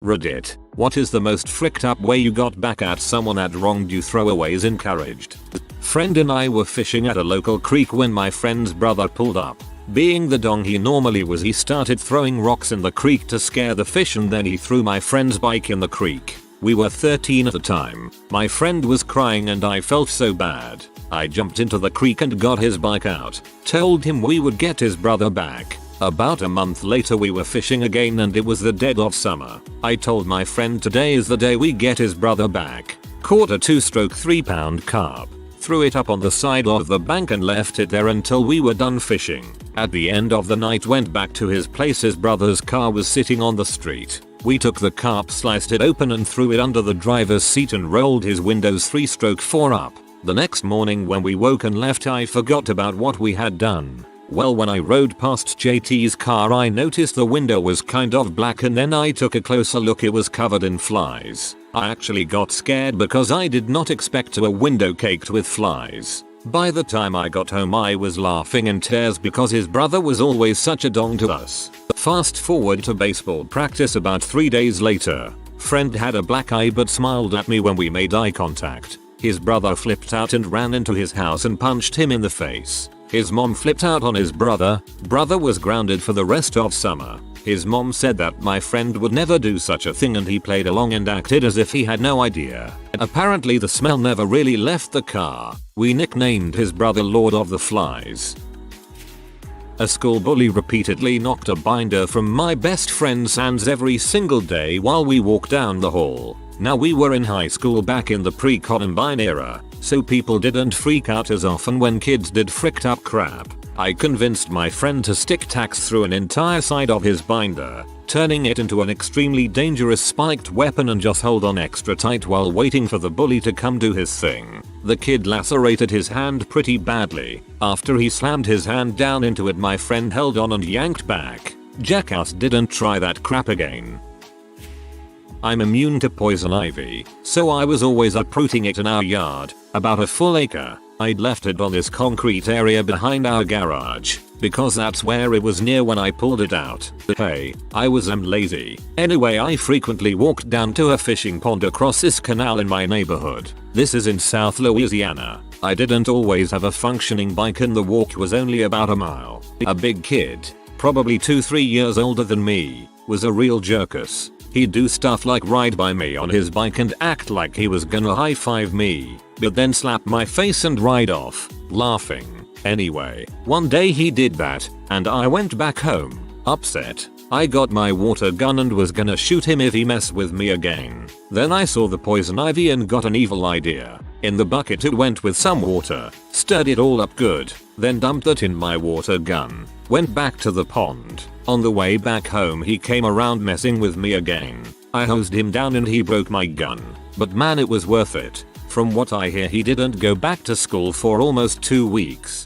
Reddit. What is the most fricked up way you got back at someone that wronged you? Throwaways encouraged. Friend and I were fishing at a local creek when my friend's brother pulled up. Being the dong he normally was, he started throwing rocks in the creek to scare the fish, and then he threw my friend's bike in the creek. We were 13 at the time. My friend was crying and I felt so bad. I jumped into the creek and got his bike out. Told him we would get his brother back. About a month later we were fishing again and it was the dead of summer. I told my friend today is the day we get his brother back. Caught a 2-stroke 3-pound carp. Threw it up on the side of the bank and left it there until we were done fishing. At the end of the night went back to his place. His brother's car was sitting on the street. We took the carp, sliced it open and threw it under the driver's seat and rolled his windows 3-stroke 4 up. The next morning when we woke and left, I forgot about what we had done. Well, when I rode past JT's car I noticed the window was kind of black, and then I took a closer look. It was covered in flies. I actually got scared because I did not expect a window caked with flies. By the time I got home I was laughing in tears because his brother was always such a dong to us. Fast forward to baseball practice about 3 days later. Friend had a black eye but smiled at me when we made eye contact. His brother flipped out and ran into his house and punched him in the face. His mom flipped out on his brother. Brother was grounded for the rest of summer. His mom said that my friend would never do such a thing and he played along and acted as if he had no idea. Apparently the smell never really left the car. We nicknamed his brother Lord of the Flies. A school bully repeatedly knocked a binder from my best friend's hands every single day while we walked down the hall. Now we were in high school back in the pre-Columbine era, so people didn't freak out as often when kids did fricked up crap. I convinced my friend to stick tacks through an entire side of his binder, turning it into an extremely dangerous spiked weapon, and just hold on extra tight while waiting for the bully to come do his thing. The kid lacerated his hand pretty badly. After he slammed his hand down into it, my friend held on and yanked back. Jackass didn't try that crap again. I'm immune to poison ivy, so I was always uprooting it in our yard, about a full acre. I'd left it on this concrete area behind our garage, because that's where it was near when I pulled it out. Hey, I was lazy. Anyway, I frequently walked down to a fishing pond across this canal in my neighborhood. This is in South Louisiana. I didn't always have a functioning bike and the walk was only about a mile. A big kid, probably 2-3 years older than me, was a real jerkus. He'd do stuff like ride by me on his bike and act like he was gonna high five me, but then slap my face and ride off, laughing. Anyway, one day he did that, and I went back home, upset. I got my water gun and was gonna shoot him if he messed with me again. Then I saw the poison ivy and got an evil idea. In the bucket it went with some water, stirred it all up good, then dumped it in my water gun. Went back to the pond. On the way back home he came around messing with me again. I hosed him down and he broke my gun. But man, it was worth it. From what I hear he didn't go back to school for almost 2 weeks.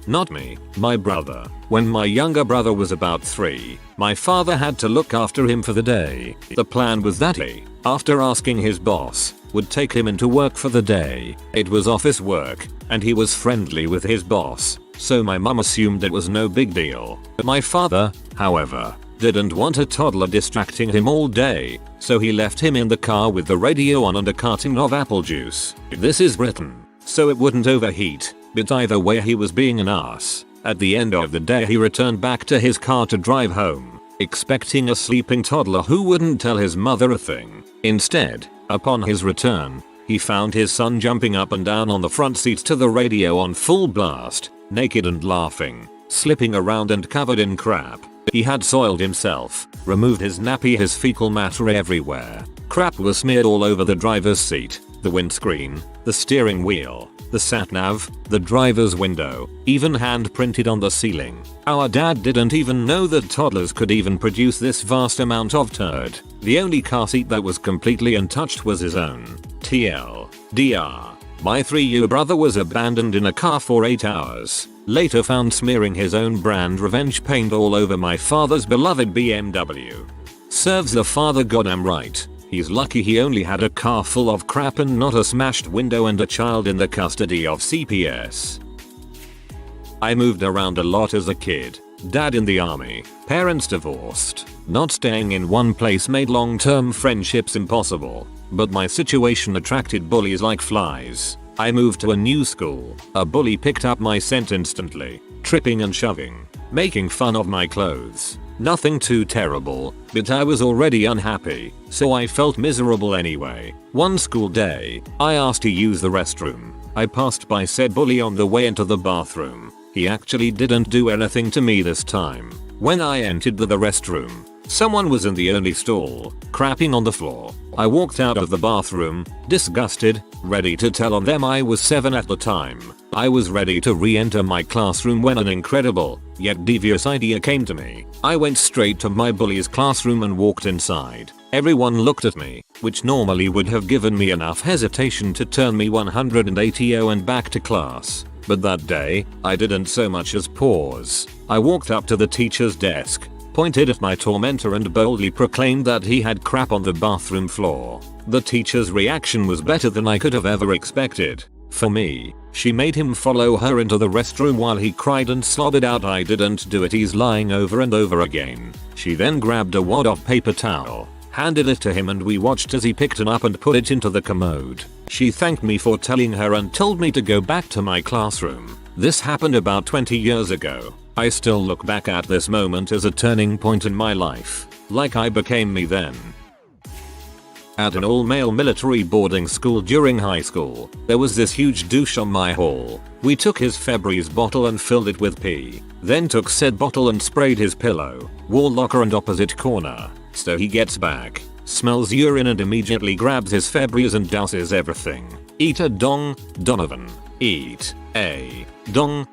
Not me, my brother. When my younger brother was about 3, my father had to look after him for the day. The plan was that he, after asking his boss, would take him into work for the day. It was office work, and he was friendly with his boss, so my mum assumed it was no big deal. My father, however, didn't want a toddler distracting him all day, so he left him in the car with the radio on and a carton of apple juice. This is written so it wouldn't overheat, but either way he was being an ass. At the end of the day he returned back to his car to drive home, expecting a sleeping toddler who wouldn't tell his mother a thing. Instead, upon his return, he found his son jumping up and down on the front seat to the radio on full blast, naked and laughing, slipping around and covered in crap. He had soiled himself, removed his nappy, his fecal matter everywhere. Crap was smeared all over the driver's seat, the windscreen, the steering wheel, the sat-nav, the driver's window, even hand printed on the ceiling. Our dad didn't even know that toddlers could even produce this vast amount of turd. The only car seat that was completely untouched was his own. TLDR. My 3-year brother was abandoned in a car for 8 hours. Later found smearing his own brand revenge paint all over my father's beloved BMW. Serves the father goddamn right. He's lucky he only had a car full of crap and not a smashed window and a child in the custody of CPS. I moved around a lot as a kid. Dad in the army, parents divorced. Not staying in one place made long-term friendships impossible. But my situation attracted bullies like flies. I moved to a new school. A bully picked up my scent instantly, tripping and shoving, making fun of my clothes. Nothing too terrible, but I was already unhappy, so I felt miserable anyway. One school day, I asked to use the restroom. I passed by said bully on the way into the bathroom. He actually didn't do anything to me this time. When I entered the restroom, someone was in the only stall, crapping on the floor. I walked out of the bathroom, disgusted, ready to tell on them. I was 7 at the time. I was ready to re-enter my classroom when an incredible, yet devious idea came to me. I went straight to my bully's classroom and walked inside. Everyone looked at me, which normally would have given me enough hesitation to turn me 180 and back to class. But that day, I didn't so much as pause. I walked up to the teacher's desk, pointed at my tormentor and boldly proclaimed that he had crap on the bathroom floor. The teacher's reaction was better than I could have ever expected. For me, she made him follow her into the restroom while he cried and slobbered out, "I didn't do it, he's lying," over and over again. She then grabbed a wad of paper towel, handed it to him, and we watched as he picked it up and put it into the commode. She thanked me for telling her and told me to go back to my classroom. This happened about 20 years ago. I still look back at this moment as a turning point in my life, like I became me then. At an all-male military boarding school during high school, there was this huge douche on my hall. We took his Febreze bottle and filled it with pee, then took said bottle and sprayed his pillow, wall locker and opposite corner. So he gets back, smells urine and immediately grabs his Febreze and douses everything. Eat a dong, Donovan. Eat a dong.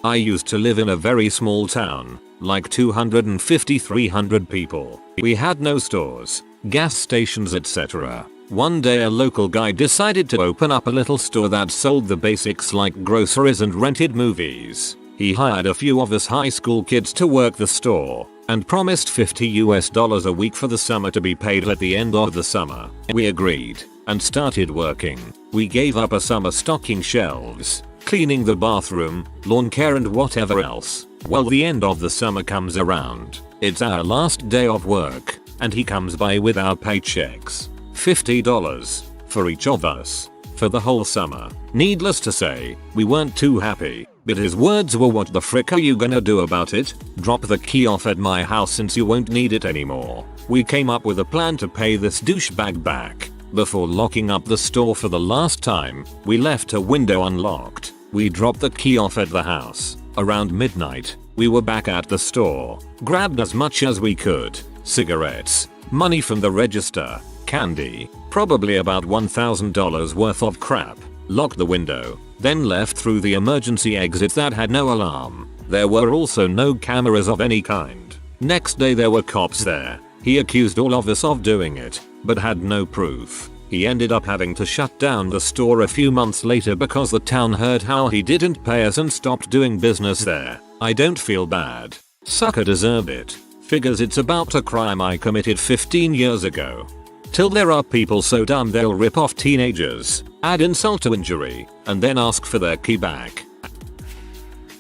I used to live in a very small town, like 250-300 people. We had no stores, gas stations, etc. One day a local guy decided to open up a little store that sold the basics like groceries and rented movies. He hired a few of us high school kids to work the store and promised $50 a week for the summer to be paid at the end of the summer. We agreed and started working. We gave up a summer stocking shelves, cleaning the bathroom, lawn care and whatever else. Well, the end of the summer comes around. It's our last day of work, and he comes by with our paychecks. $50 for each of us for the whole summer. Needless to say, we weren't too happy, but his words were, "What the frick are you gonna do about it? Drop the key off at my house since you won't need it anymore." We came up with a plan to pay this douchebag back. Before locking up the store for the last time, we left a window unlocked. We dropped the key off at the house. Around midnight, we were back at the store, grabbed as much as we could: cigarettes, money from the register, candy, probably about $1,000 worth of crap, locked the window, then left through the emergency exit that had no alarm. There were also no cameras of any kind. Next day there were cops there. He accused all of us of doing it, but had no proof. He ended up having to shut down the store a few months later because the town heard how he didn't pay us and stopped doing business there. I don't feel bad. Sucker deserved it. Figures it's about a crime I committed 15 years ago. Till there are people so dumb they'll rip off teenagers, add insult to injury, and then ask for their key back.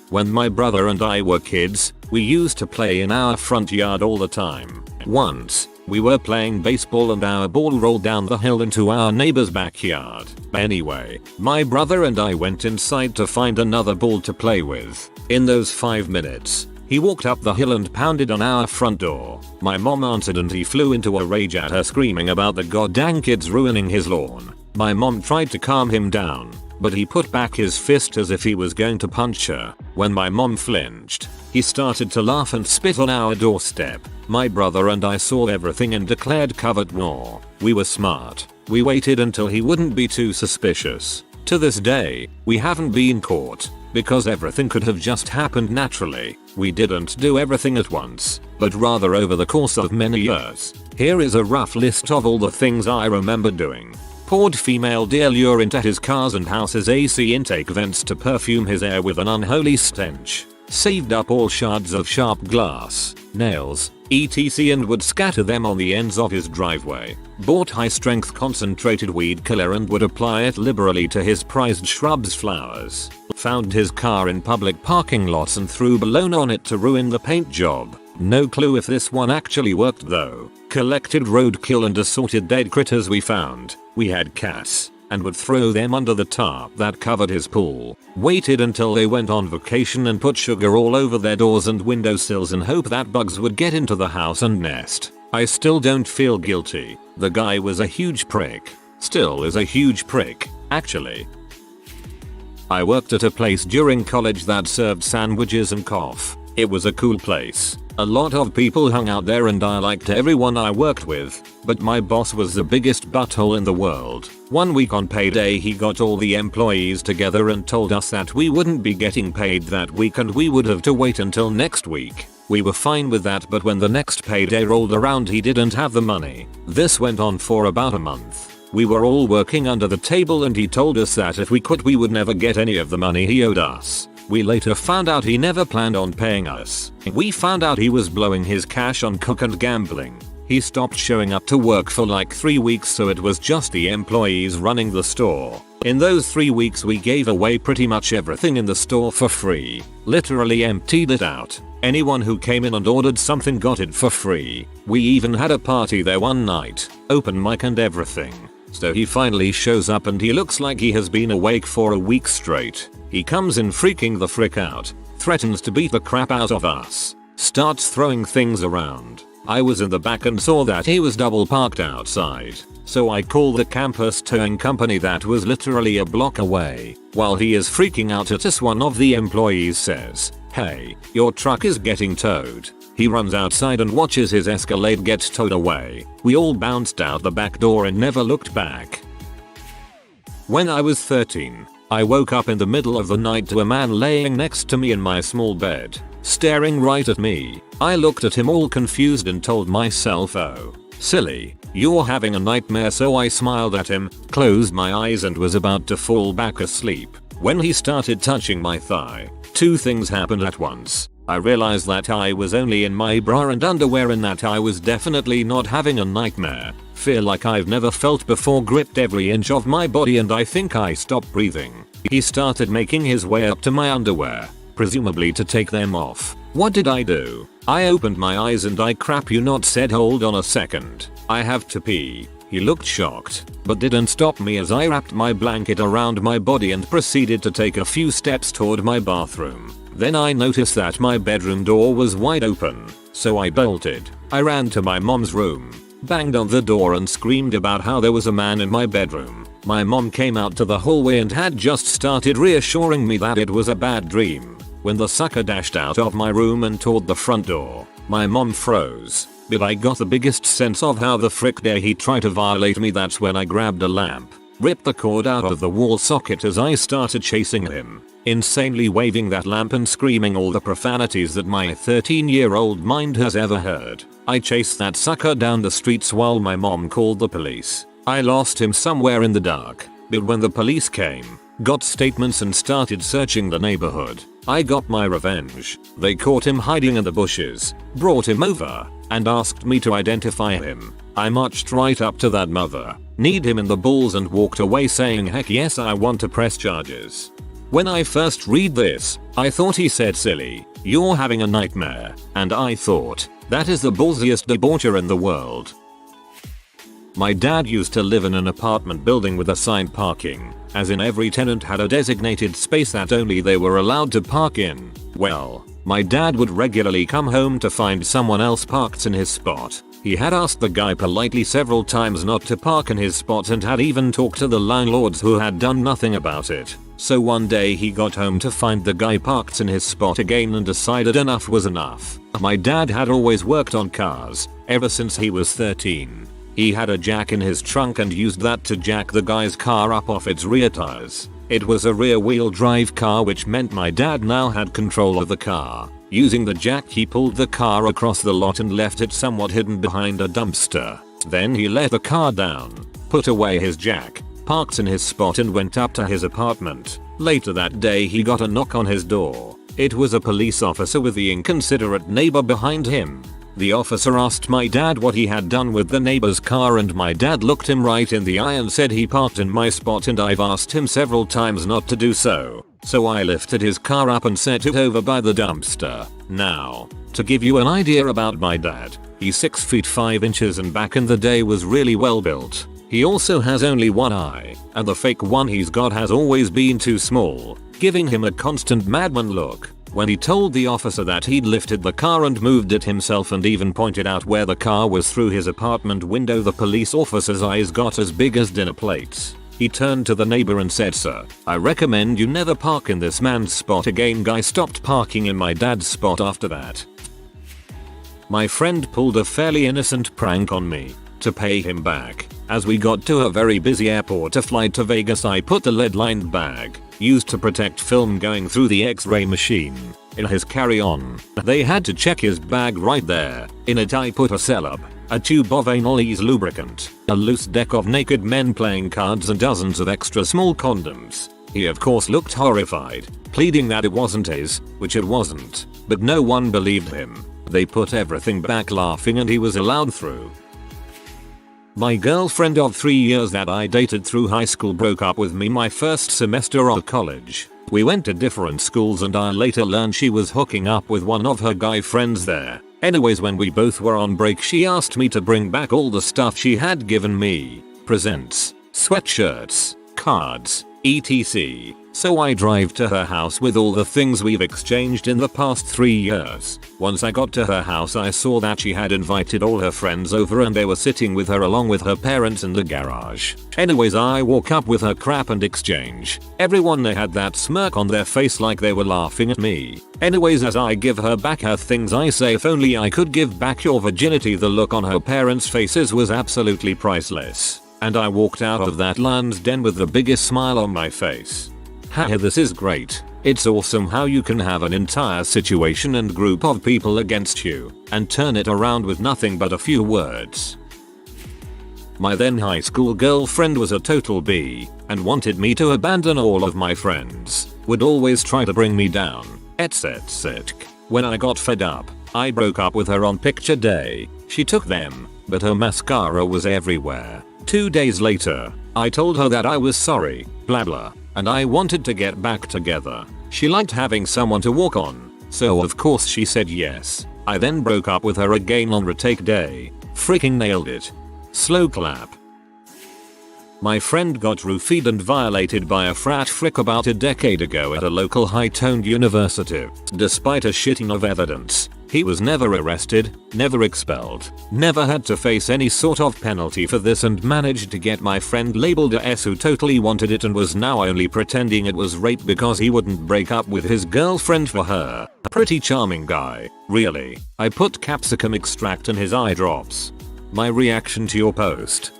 When my brother and I were kids, we used to play in our front yard all the time. Once, we were playing baseball and our ball rolled down the hill into our neighbor's backyard. Anyway, my brother and I went inside to find another ball to play with. In those 5 minutes, he walked up the hill and pounded on our front door. My mom answered and he flew into a rage at her, screaming about the goddamn kids ruining his lawn. My mom tried to calm him down, but he put back his fist as if he was going to punch her. When my mom flinched, he started to laugh and spit on our doorstep. My brother and I saw everything and declared covert war. We were smart. We waited until he wouldn't be too suspicious. To this day, we haven't been caught, because everything could have just happened naturally. We didn't do everything at once, but rather over the course of many years. Here is a rough list of all the things I remember doing. Poured female deodorant into his cars and house's AC intake vents to perfume his air with an unholy stench. saved up all shards of sharp glass, nails, etc. and would scatter them on the ends of his driveway. Bought high strength concentrated weed killer and would apply it liberally to his prized shrubs flowers. Found his car in public parking lots and threw bologna on it to ruin the paint job. No clue if this one actually worked though. Collected roadkill and assorted dead critters we found. We had cats and would throw them under the tarp that covered his pool. Waited until they went on vacation and put sugar all over their doors and windowsills and hope that bugs would get into the house and nest. I still don't feel guilty. The guy was a huge prick. Still is a huge prick, actually. I worked at a place during college that served sandwiches and coffee. It was a cool place. A lot of people hung out there and I liked everyone I worked with, but my boss was the biggest butthole in the world. One week on payday he got all the employees together and told us that we wouldn't be getting paid that week and we would have to wait until next week. We were fine with that, but when the next payday rolled around he didn't have the money. This went on for about a month. We were all working under the table and he told us that if we quit we would never get any of the money he owed us. We later found out he never planned on paying us. We found out he was blowing his cash on coke and gambling. He stopped showing up to work for like 3 weeks, so it was just the employees running the store. In those 3 weeks we gave away pretty much everything in the store for free. Literally emptied it out. Anyone who came in and ordered something got it for free. We even had a party there one night. Open mic and everything. So he finally shows up and he looks like he has been awake for a week straight. He comes in freaking the frick out. Threatens to beat the crap out of us. Starts throwing things around. I was in the back and saw that he was double parked outside. So I call the campus towing company that was literally a block away. While he is freaking out at us, one of the employees says, "Hey, your truck is getting towed." He runs outside and watches his Escalade get towed away. We all bounced out the back door and never looked back. When I was 13, I woke up in the middle of the night to a man laying next to me in my small bed, staring right at me. I looked at him all confused and told myself, "Oh, silly, you're having a nightmare." So I smiled at him, closed my eyes and was about to fall back asleep when he started touching my thigh. Two things happened at once. I realized that I was only in my bra and underwear and that I was definitely not having a nightmare. Fear like I've never felt before gripped every inch of my body and I think I stopped breathing. He started making his way up to my underwear, presumably to take them off. What did I do? I opened my eyes and I crap you not said, "Hold on a second. I have to pee." He looked shocked, but didn't stop me as I wrapped my blanket around my body and proceeded to take a few steps toward my bathroom. Then I noticed that my bedroom door was wide open, so I bolted. I ran to my mom's room, banged on the door and screamed about how there was a man in my bedroom. My mom came out to the hallway and had just started reassuring me that it was a bad dream when the sucker dashed out of my room and toward the front door. My mom froze, but I got the biggest sense of how the frick dare he try to violate me. That's when I grabbed a lamp, ripped the cord out of the wall socket as I started chasing him, insanely waving that lamp and screaming all the profanities that my 13-year-old mind has ever heard. I chased that sucker down the streets while my mom called the police. I lost him somewhere in the dark, but when the police came, got statements and started searching the neighborhood, I got my revenge. They caught him hiding in the bushes, brought him over, and asked me to identify him. I marched right up to that mother, kneed him in the balls and walked away saying, "Heck yes, I want to press charges." When I first read this, I thought he said, "Silly, you're having a nightmare," and I thought, that is the ballsiest debaucher in the world. My dad used to live in an apartment building with assigned parking, as in every tenant had a designated space that only they were allowed to park in. Well, my dad would regularly come home to find someone else parked in his spot. He had asked the guy politely several times not to park in his spot and had even talked to the landlords who had done nothing about it. So one day he got home to find the guy parked in his spot again and decided enough was enough. My dad had always worked on cars, ever since he was 13. He had a jack in his trunk and used that to jack the guy's car up off its rear tires. It was a rear-wheel drive car, which meant my dad now had control of the car. Using the jack, he pulled the car across the lot and left it somewhat hidden behind a dumpster. Then he let the car down, put away his jack, parked in his spot and went up to his apartment. Later that day he got a knock on his door. It was a police officer with the inconsiderate neighbor behind him. The officer asked my dad what he had done with the neighbor's car, and my dad looked him right in the eye and said he parked in my spot and I've asked him several times not to do so. So I lifted his car up and set it over by the dumpster. Now, to give you an idea about my dad, he's 6 feet 5 inches and back in the day was really well built. He also has only one eye, and the fake one he's got has always been too small, giving him a constant madman look. When he told the officer that he'd lifted the car and moved it himself and even pointed out where the car was through his apartment window, the police officer's eyes got as big as dinner plates. He turned to the neighbor and said, "Sir, I recommend you never park in this man's spot again." Guy stopped parking in my dad's spot after that. My friend pulled a fairly innocent prank on me to pay him back. As we got to a very busy airport to fly to Vegas, I put the lead-lined bag, used to protect film going through the X-ray machine, in his carry-on. They had to check his bag right there. In it I put a celeb, a tube of anal ease lubricant, a loose deck of naked men playing cards and dozens of extra small condoms. He of course looked horrified, pleading that it wasn't his, which it wasn't, but no one believed him. They put everything back laughing and he was allowed through. My girlfriend of 3 years that I dated through high school broke up with me my first semester of college. We went to different schools and I later learned she was hooking up with one of her guy friends there. Anyways, when we both were on break, she asked me to bring back all the stuff she had given me. Presents, sweatshirts, cards, etc. So I drive to her house with all the things we've exchanged in the past 3 years. Once I got to her house, I saw that she had invited all her friends over and they were sitting with her along with her parents in the garage. Anyways, I walk up with her crap and exchange. Everyone there had that smirk on their face like they were laughing at me. Anyways, as I give her back her things, I say, "If only I could give back your virginity." The look on her parents' faces was absolutely priceless. And I walked out of that lion's den with the biggest smile on my face. Haha, this is great. It's awesome how you can have an entire situation and group of people against you and turn it around with nothing but a few words. My then high school girlfriend was a total B and wanted me to abandon all of my friends, would always try to bring me down, etc. When I got fed up, I broke up with her on picture day. She took them, but her mascara was everywhere. 2 days later, I told her that I was sorry, blah blah, and I wanted to get back together. She liked having someone to walk on, so of course she said yes. I then broke up with her again on retake day. Freaking nailed it. Slow clap. My friend got roofied and violated by a frat frick about a decade ago at a local high-toned university. Despite a shitting of evidence, he was never arrested, never expelled, never had to face any sort of penalty for this, and managed to get my friend labeled a S who totally wanted it and was now only pretending it was rape because he wouldn't break up with his girlfriend for her. A pretty charming guy, really. I put capsicum extract in his eye drops. My reaction to your post.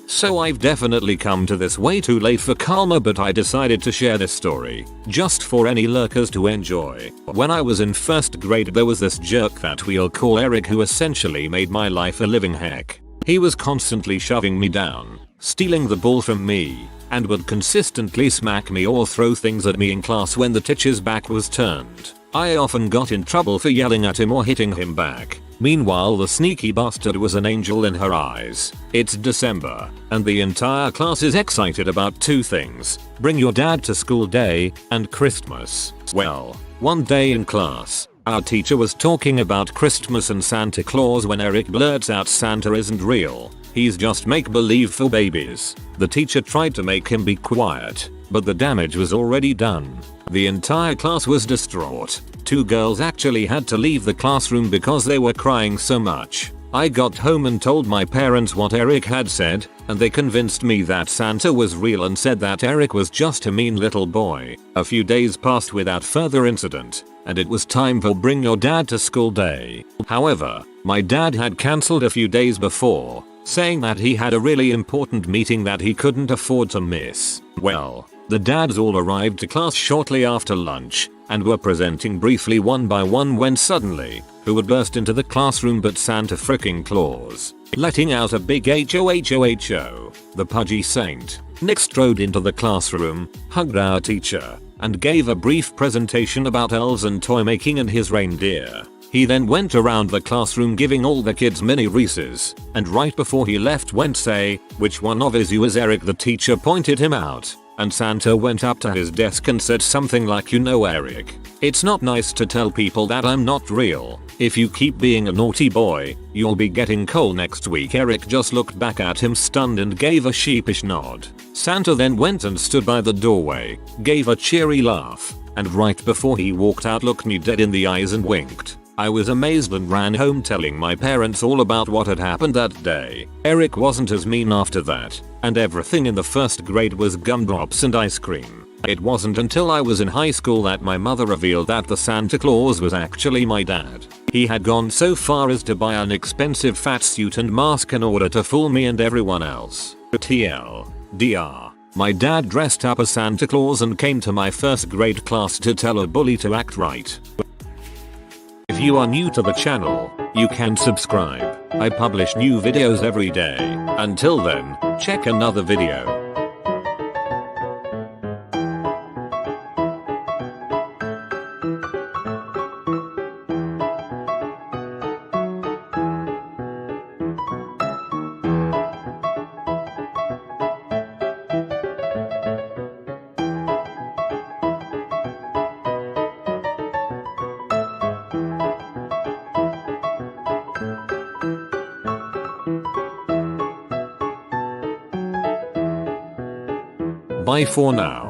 So I've definitely come to this way too late for karma, but I decided to share this story, just for any lurkers to enjoy. When I was in first grade, there was this jerk that we'll call Eric who essentially made my life a living heck. He was constantly shoving me down, stealing the ball from me, and would consistently smack me or throw things at me in class when the teacher's back was turned. I often got in trouble for yelling at him or hitting him back. Meanwhile, the sneaky bastard was an angel in her eyes. It's December, and the entire class is excited about 2 things: bring your dad to school day and Christmas. Well, one day in class, our teacher was talking about Christmas and Santa Claus when Eric blurts out, "Santa isn't real. He's just make-believe for babies." The teacher tried to make him be quiet, but the damage was already done. The entire class was distraught. 2 girls actually had to leave the classroom because they were crying so much. I got home and told my parents what Eric had said, and they convinced me that Santa was real and said that Eric was just a mean little boy. A few days passed without further incident, and it was time for bring your dad to school day. However, my dad had cancelled a few days before, saying that he had a really important meeting that he couldn't afford to miss. Well, the dads all arrived to class shortly after lunch and were presenting briefly one by one when suddenly, who would burst into the classroom but Santa fricking Claus. letting out a big HOHOHO. The pudgy saint, Nick strode into the classroom, hugged our teacher, and gave a brief presentation about elves and toy making and his reindeer. He then went around the classroom giving all the kids mini Reese's, and right before he left went say, "Which one of you is Eric?" The teacher pointed him out, and Santa went up to his desk and said something like, "You know Eric, it's not nice to tell people that I'm not real. If you keep being a naughty boy, you'll be getting coal next week." Eric just looked back at him stunned and gave a sheepish nod. Santa then went and stood by the doorway, gave a cheery laugh, and right before he walked out looked me dead in the eyes and winked. I was amazed and ran home telling my parents all about what had happened that day. Eric wasn't as mean after that, and everything in the first grade was gumdrops and ice cream. It wasn't until I was in high school that my mother revealed that the Santa Claus was actually my dad. He had gone so far as to buy an expensive fat suit and mask in order to fool me and everyone else. TLDR. My dad dressed up as Santa Claus and came to my first grade class to tell a bully to act right. If you are new to the channel, you can subscribe. I publish new videos every day. Until then, check another video. Bye for now.